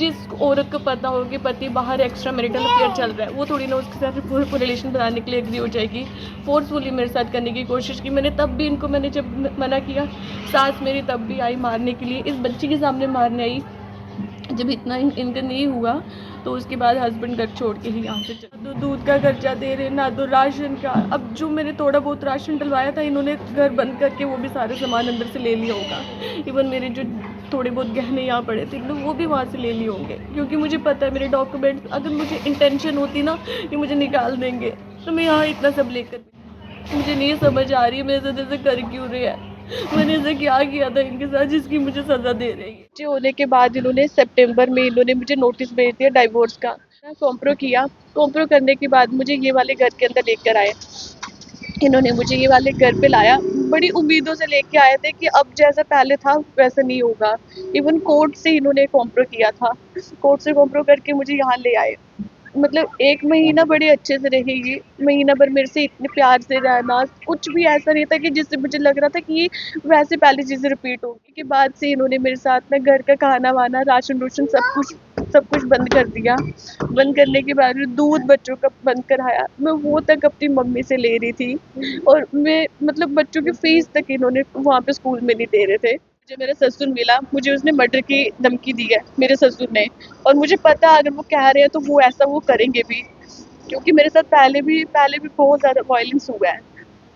जिस औरत को पता हो कि पति बाहर एक्स्ट्रा मैरिटल अफेयर चल रहा है, वो थोड़ी ना उसके साथ पूरा रिलेशन बनाने के लिए एग्री हो जाएगी। फोर्सफुली मेरे साथ करने की कोशिश की मैंने, तब भी इनको मैंने जब मना किया, सास मेरी तब भी आई मारने के लिए, इस बच्ची के सामने मारने आई। जब इतना इनका नहीं हुआ तो उसके बाद हस्बैंड घर छोड़ के ही यहाँ से चले। तो दूध का खर्चा दे रहे ना, तो राशन का। अब जो मैंने थोड़ा बहुत राशन डलवाया था, इन्होंने घर बंद करके वो भी सारे सामान अंदर से ले लिया होगा। इवन मेरे जो थोड़े बहुत गहने यहाँ पड़े थे वो भी वहाँ से ले लिए होंगे, क्योंकि मुझे पता है मेरे डॉक्यूमेंट्स, अगर मुझे इंटेंशन होती ना कि मुझे निकाल देंगे, तो मैं यहाँ इतना सब लेकर। मुझे नहीं समझ आ रही है मेरे साथ ऐसे कर क्यों रहे हैं। मैंने ऐसे क्या किया था इनके साथ जिसकी मुझे सजा दे रही है। बच्चे होने के बाद इन्होंने सितंबर में इन्होंने मुझे नोटिस भेज दिया डाइवोर्स का। कॉम्प्रो किया, कॉम्प्रो करने के बाद मुझे ये वाले घर के अंदर लेकर आए। इन्होंने मुझे ये वाले घर पे लाया, बड़ी उम्मीदों से लेके आए थे कि अब जैसा पहले था वैसा नहीं होगा। इवन कोर्ट से इन्होंने कॉम्प्रो किया था, कोर्ट से कॉम्प्रो करके मुझे यहाँ ले आए। मतलब 1 महीना बड़े अच्छे से रही ये, महीना भर मेरे से इतने प्यार से रहना, कुछ भी ऐसा नहीं था कि जिससे मुझे लग रहा था कि ये वैसे पहले चीज़ें रिपीट होंगी। के बाद से इन्होंने मेरे साथ ना घर का खाना-वाना, राशन-रूशन सब कुछ बंद कर दिया। बंद करने के बाद में दूध बच्चों का बंद कराया। मैं वो तक अपनी मम्मी से ले रही थी, और मैं मतलब बच्चों की फ़ीस तक इन्होंने वहाँ पे स्कूल में नहीं दे रहे थे। मुझे मेरा ससुर मिला, मुझे उसने मर्डर की धमकी दी है, मेरे ससुर ने। और मुझे पता है अगर वो कह रहे हैं तो वो ऐसा वो करेंगे भी, क्योंकि मेरे साथ पहले भी बहुत ज़्यादा वायलेंस हुआ है।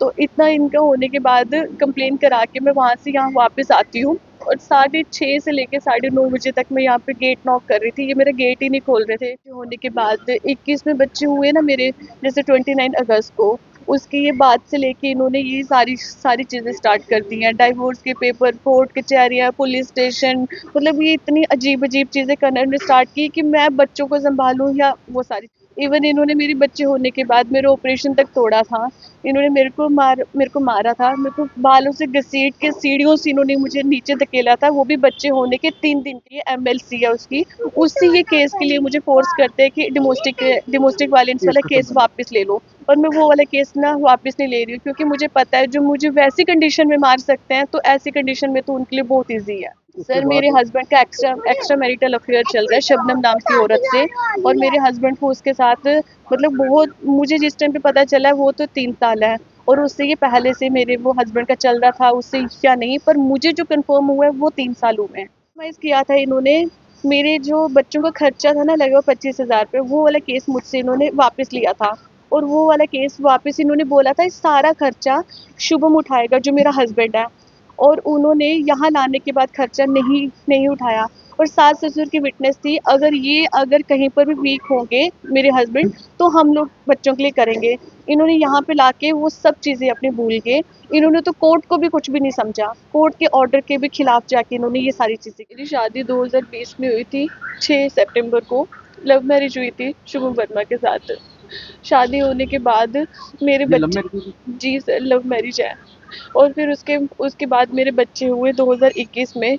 तो इतना इनका होने के बाद कंप्लेन करा के मैं वहाँ से यहाँ वापस आती हूँ, और 6:30 से लेके 9:30 बजे तक मैं यहाँ पे गेट नॉक कर रही थी, ये मेरा गेट ही नहीं खोल रहे थे। होने के बाद 21 में बच्चे हुए ना मेरे, जैसे 29 अगस्त को, उसकी ये बात से लेके इन्होंने ये सारी सारी चीज़ें स्टार्ट कर दी हैं। डाइवोर्स के पेपर, कोर्ट कचहरियाँ, पुलिस स्टेशन, मतलब ये इतनी अजीब-अजीब चीज़ें करना इन्होंने स्टार्ट की कि मैं बच्चों को सँभालूँ या वो सारी। इवन इन्होंने मेरे बच्चे होने के बाद मेरा ऑपरेशन तक तोड़ा था। इन्होंने मेरे को मारा था, मेरे को बालों से घसीट के सीढ़ियों से इन्होंने मुझे नीचे धकेला था, वो भी बच्चे होने के 3 दिन के लिए। एमएलसी है उसकी, उससे ये केस के लिए मुझे फ़ोर्स करते हैं कि डोमेस्टिक वायलेंस वाला केस वापस ले लो। और मैं वो वाला केस ना वापस नहीं ले रही हूँ, क्योंकि मुझे पता है जो मुझे वैसी कंडीशन में मार सकते हैं, तो ऐसी कंडीशन में तो उनके लिए बहुत ईज़ी है। सर मेरे हस्बैंड का एक्स्ट्रा मैरिटल अफेयर चल रहा है शबनम नाम की औरत से, और मेरे हस्बैंड को उसके साथ मतलब बहुत, मुझे जिस टाइम पे पता चला है वो तो 3 साल है, और उससे ये पहले से मेरे वो हस्बैंड का चल रहा था, उससे या नहीं, पर मुझे जो कंफर्म हुआ है वो 3 साल हुए हैं। कॉम्प्रोमाइज़ किया था इन्होंने, मेरे जो बच्चों का खर्चा था ना लगभग 25,000 रुपये, वो वाला केस मुझसे इन्होंने वापस लिया था। और वो वाला केस वापस इन्होंने बोला था इस सारा खर्चा शुभम उठाएगा, जो मेरा हस्बैंड है। और उन्होंने यहाँ लाने के बाद खर्चा नहीं उठाया, और सास-ससुर की विटनेस थी, अगर कहीं पर भी वीक होंगे मेरे हस्बैंड, तो हम लोग बच्चों के लिए करेंगे। इन्होंने यहाँ पे लाके वो सब चीज़ें अपनी भूल के, इन्होंने तो कोर्ट को भी कुछ भी नहीं समझा। कोर्ट के ऑर्डर के भी खिलाफ जाके इन्होंने ये सारी चीज़ें की। मेरी शादी 2020 में हुई थी, 6 सितंबर को। लव मैरिज हुई थी शुभम वर्मा के साथ। शादी होने के बाद मेरे बच्चे, जी सर लव मैरिज है। और फिर उसके उसके बाद मेरे बच्चे हुए 2021 में,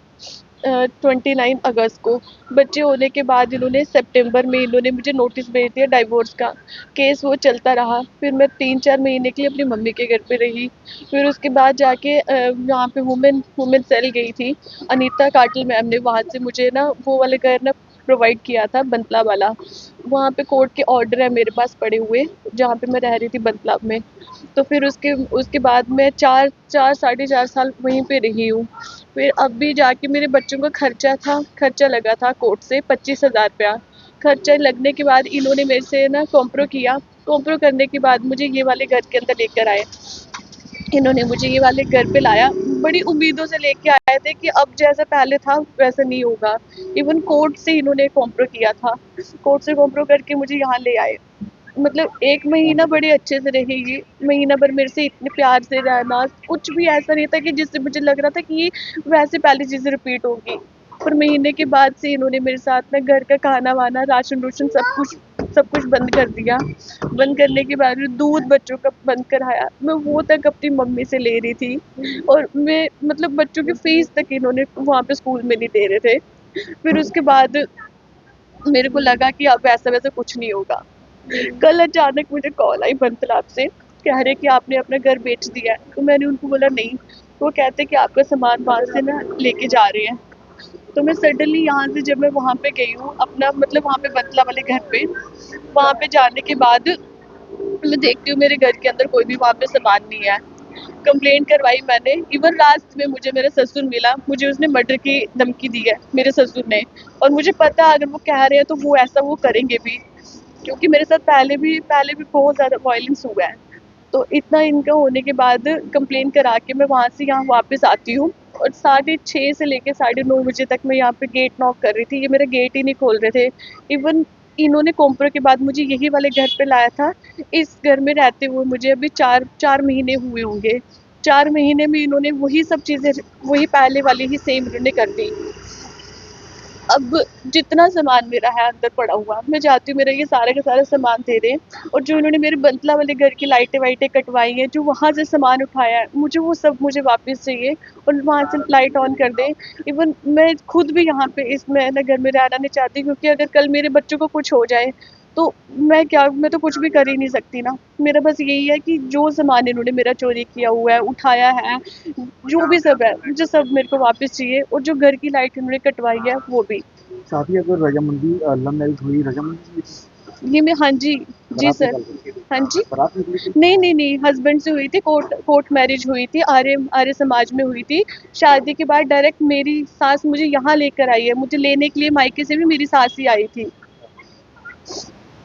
29 अगस्त को। बच्चे होने के बाद इन्होंने सितंबर में इन्होंने मुझे नोटिस भेज दिया डाइवोर्स का। केस वो चलता रहा, फिर मैं 3-4 महीने के लिए अपनी मम्मी के घर पे रही। फिर उसके बाद जाके यहाँ पे वुमेन सेल गई थी, अनीता काटिल मैम ने वहाँ से मुझे ना वो वाले घर ना प्रोवाइड किया था, बंतला वाला। वहाँ पे कोर्ट के ऑर्डर है मेरे पास पड़े हुए, जहाँ पे मैं रह रही थी बंतला में। तो फिर उसके बाद मैं 4 साढ़े 4 साल वहीं पे रही हूँ। फिर अब भी जाके मेरे बच्चों का खर्चा लगा था कोर्ट से 25,000 रुपया। खर्चा लगने के बाद इन्होंने मेरे से ना कॉम्प्रो किया, कॉम्प्रो करने के बाद मुझे ये वाले घर के अंदर लेकर आए। इन्होंने मुझे ये वाले घर पे लाया, बड़ी उम्मीदों से लेके आए थे कि अब जैसा पहले था वैसा नहीं होगा। इवन कोर्ट से इन्होंने कॉम्प्रो किया था, कोर्ट से कॉम्प्रो करके मुझे यहाँ ले आए। मतलब 1 महीना बड़े अच्छे से रही ये, महीना भर मेरे से इतने प्यार से रहना, कुछ भी ऐसा नहीं था कि जिससे मुझे लग रहा था कि ये वैसे पहले चीज़ें रिपीट होंगी। पर महीने के बाद से इन्होंने मेरे साथ ना घर का खाना-वाना, राशन-रूशन सब कुछ बंद कर दिया। बंद करने के बाद में दूध बच्चों का बंद कराया। मैं वो तक अपनी मम्मी से ले रही थी, और मैं मतलब बच्चों की फ़ीस तक इन्होंने वहाँ पे स्कूल में नहीं दे रहे थे। फिर उसके बाद मेरे को लगा कि अब वैसा-वैसा कुछ नहीं होगा। कल अचानक मुझे कॉल आई बंतलाब से, कह रहे कि आपने अपना घर बेच दिया है। तो मैंने उनको बोला नहीं, तो वो कहते कि आपका सामान वहाँ से ना लेके जा रहे हैं। तो मैं सडनली यहाँ से जब मैं वहाँ पे गई हूँ अपना मतलब वहाँ पे बतला वाले घर पे, वहाँ पे जाने के बाद मैं देखती हूँ मेरे घर के अंदर कोई भी वहाँ पे सामान नहीं है। कंप्लेंट करवाई मैंने, इवन लास्ट में मुझे मेरा ससुर मिला, मुझे उसने मर्डर की धमकी दी है मेरे ससुर ने, और मुझे पता है अगर वो कह रहे हैं तो वो ऐसा वो करेंगे भी, क्योंकि मेरे साथ पहले भी बहुत ज़्यादा वायलेंस हुआ है। तो इतना इनका होने के बाद कंप्लेन करा के मैं वहाँ से यहाँ वापस आती हूँ, और 6:30 से लेके 9:30 बजे तक मैं यहाँ पे गेट नॉक कर रही थी, ये मेरा गेट ही नहीं खोल रहे थे। इवन इन्होंने कॉम्प्रो के बाद मुझे यही वाले घर पे लाया था। इस घर में रहते हुए मुझे अभी 4 महीने हुए होंगे। 4 महीने में इन्होंने वही सब चीज़ें वही पहले वाली ही सेम इन्होंने कर दी। अब जितना सामान मेरा है अंदर पड़ा हुआ, मैं चाहती हूँ मेरा ये सारा का सारा सामान दे दें, और जो इन्होंने मेरे बंतला वाले घर की लाइटें वाइटें कटवाई हैं, जो वहाँ से सामान उठाया है, मुझे वो सब मुझे वापस चाहिए, और वहाँ से लाइट ऑन कर दें। इवन मैं खुद भी यहाँ पे इस मैं ना घर में रहना नहीं चाहती, क्योंकि अगर कल मेरे बच्चों को कुछ हो जाए तो मैं तो कुछ भी कर ही नहीं सकती ना। मेरा बस यही है कि जो सामान इन्होंने मेरा चोरी किया हुआ है, उठाया है, जो भी सब है, मुझे सब मेरे को वापस चाहिए, और जो घर की लाइट इन्होंने कटवाई है वो भी। शादी अगर रजामंदी लव मैरिज हुई, रजामंदी हुई थी? ये मैं हाँ जी, जी बारात सर। निकल गई? हाँ जी। बारात निकली थी? नहीं, हस्बैंड से हुई थी, कोर्ट मैरिज हुई थी, आर्य आर्य समाज में हुई थी। शादी के बाद डायरेक्ट मेरी सास मुझे यहाँ लेकर आई है, मुझे लेने के लिए मायके से भी मेरी सास ही आई थी।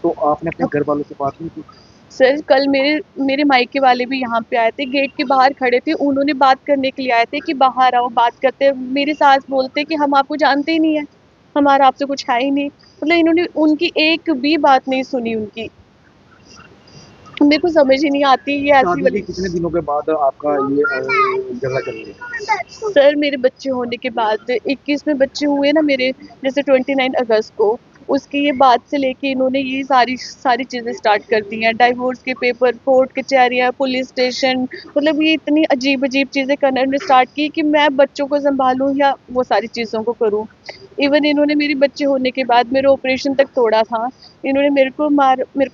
तो आपने अपने घर वालों से बात नहीं की? सर कल मेरे मेरे मायके वाले भी यहाँ पे आए थे, गेट के बाहर खड़े थे, उन्होंने बात करने के लिए आए थे कि बाहर आओ बात करते हैं। मेरी सास बोलते कि हम आपको जानते ही नहीं है, हमारा आपसे कुछ है ही नहीं। मतलब इन्होंने उनकी एक भी बात नहीं सुनी उनकी। मेरे को समझ ही नहीं आती ये ऐसी शादी के वाली। कितने दिनों के बाद आपका ये झगड़ा चल गया? सर मेरे बच्चे होने के बाद 21 में बच्चे हुए ना मेरे, जैसे 29 अगस्त को, उसकी ये बात से लेके इन्होंने ये सारी सारी चीज़ें स्टार्ट कर दी हैं। डाइवोर्स के पेपर, कोर्ट कचहरियाँ, पुलिस स्टेशन, मतलब ये इतनी अजीब अजीब चीज़ें करना इन्होंने स्टार्ट की कि मैं बच्चों को संभालूं या वो सारी चीज़ों को करूं। इवन इन्होंने मेरे बच्चे होने के बाद मेरे ऑपरेशन तक तोड़ा था। इन्होंने मेरे को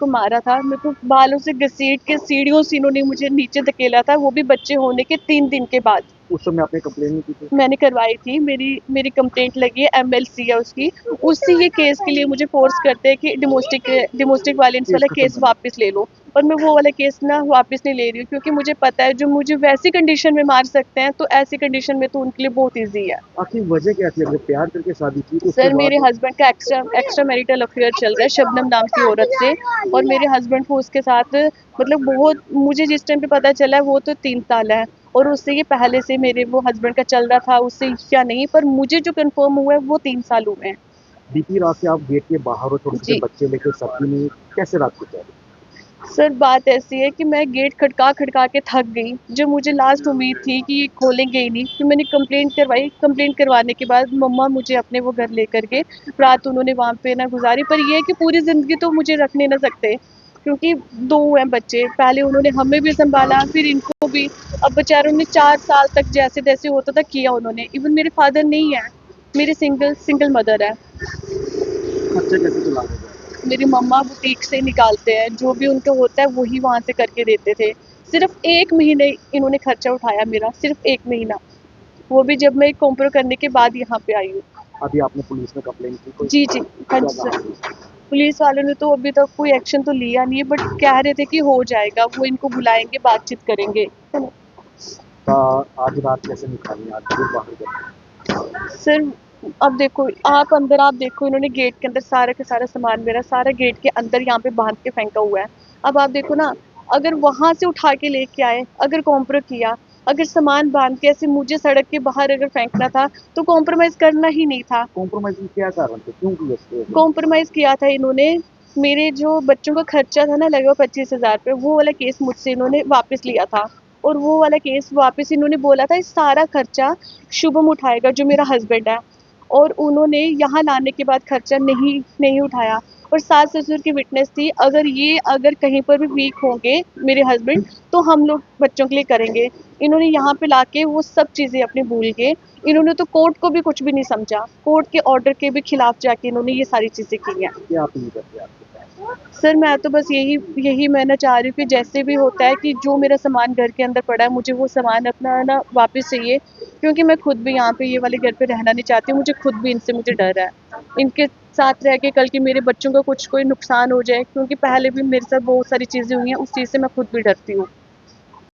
मारा था, मेरे को बालों से घसीट के सीढ़ियों से इन्होंने मुझे नीचे धकेला था, वो भी बच्चे होने के 3 दिन के बाद। उस समय आपने कंप्लेन नहीं की थी? मैंने करवाई थी, मेरी मेरी कंप्लेंट लगी है, एमएलसी है उसकी। उससे ये केस के लिए मुझे फोर्स करते हैं कि डोमेस्टिक वायलेंस केस वाला खत्म केस करना। वापस ले लो, और मैं वो वाला केस ना वापस नहीं ले रही हूँ, क्योंकि मुझे पता है जो मुझे वैसी कंडीशन में मार सकते हैं तो ऐसी कंडीशन में तो उनके लिए बहुत ईजी है। आखिर वजह क्या थी? अगर प्यार करके शादी की तो उसके सर मेरे बाद? हस्बैंड का एक्स्ट्रा मैरिटल अफेयर चल रहा है शबनम नाम की औरत से, और मेरे हस्बैंड को उसके साथ मतलब बहुत, मुझे जिस टाइम पे पता चला है वो तो 3 साल है, और उससे ये पहले से मेरे वो हस्बैंड का चल रहा था उससे या नहीं, पर मुझे जो कंफर्म हुआ है वो 3 साल हुए हैं। बीती रात से आप गेट के बाहर हो, छोटे छोटे जी बच्चे लेके, सब्जी नहीं, कैसे रात को? सर, बात ऐसी है कि मैं गेट खटका खटका के थक गई। जो मुझे लास्ट उम्मीद थी कि ये खोलेंगे ही नहीं, फिर मैंने कंप्लेंट करवाई। कंप्लेंट करवाने के बाद मम्मा मुझे अपने वो घर लेकर के रात उन्होंने वहाँ पे ना गुजारी। पर ये है कि पूरी ज़िंदगी तो मुझे रख नहीं ना सकते, क्योंकि 2 हैं बच्चे। पहले उन्होंने हमें भी सँभाला, फिर इनको भी। अब बेचारों ने 4 साल तक जैसे-तैसे होता था किया उन्होंने। इवन मेरे फादर नहीं है, मेरी सिंगल सिंगल मदर है। खर्चे कैसे चला रहे थे? मेरी मम्मा बुटीक से निकालते हैं, जो भी उनका होता है वही वहाँ से करके देते थे। सिर्फ़ 1 महीने इन्होंने खर्चा उठाया मेरा, सिर्फ़ 1 महीना, वो भी जब मैं कॉम्प्रो करने के बाद यहाँ पे आई हूँ। अभी आपने पुलिस में कंप्लेन की कोई? जी, जी। हाँ क्या जी कहा सर। पुलिस ने? पुलिस वालों ने तो अभी तक कोई एक्शन तो लिया नहीं है, बट कह रहे थे कि हो जाएगा, वो इनको बुलाएँगे, बातचीत करेंगे। आज रात कैसे निकाली? आज फिर बाहर गए? सर अब देखो, आप देखो, इन्होंने गेट के अंदर सारा का सारा सामान मेरा सारा गेट के अंदर यहाँ पे बांध के फेंका हुआ है। अब आप देखो ना, अगर वहाँ से उठा के लेके आए, अगर कॉम्प्रो किया, अगर सामान बांध के ऐसे मुझे सड़क के बाहर अगर फेंकना था, तो कॉम्प्रोमाइज़ करना ही नहीं था। कॉम्प्रोमाइज में क्या कारण थे? क्यों किया इसको? कॉम्प्रोमाइज़ किया था इन्होंने, मेरे जो बच्चों का खर्चा था ना लगभग 25,000 रुपए, वो वाला केस मुझसे इन्होंने वापस लिया था। और वो वाला केस वापस इन्होंने बोला था इस सारा खर्चा शुभम उठाएगा, जो मेरा हस्बैंड है। और उन्होंने यहाँ लाने के बाद खर्चा नहीं नहीं उठाया। और सास-ससुर की विटनेस थी, अगर कहीं पर भी वीक होंगे मेरे हस्बैंड, तो हम लोग बच्चों के लिए करेंगे। इन्होंने यहाँ पे लाके वो सब चीज़ें अपनी भूल के, इन्होंने तो कोर्ट को भी कुछ भी नहीं समझा। कोर्ट के ऑर्डर के भी खिलाफ जाके इन्होंने ये सारी चीज़ें की हैं। क्या अपील करते हैं आपके पास? सर मैं तो बस यही यही मैं ना चाह रही हूँ कि जैसे भी होता है कि जो मेरा सामान घर के अंदर पड़ा है, मुझे वो सामान अपना ना वापस चाहिए। क्योंकि मैं खुद भी यहाँ पे ये वाले घर पे रहना नहीं चाहती हूँ, मुझे खुद भी इनसे मुझे डर है। इनके साथ रह के कल की मेरे बच्चों को कुछ कोई नुकसान हो जाए, क्योंकि पहले भी मेरे साथ बहुत सारी चीज़ें हुई हैं, उस चीज़ से मैं खुद भी डरती हूँ।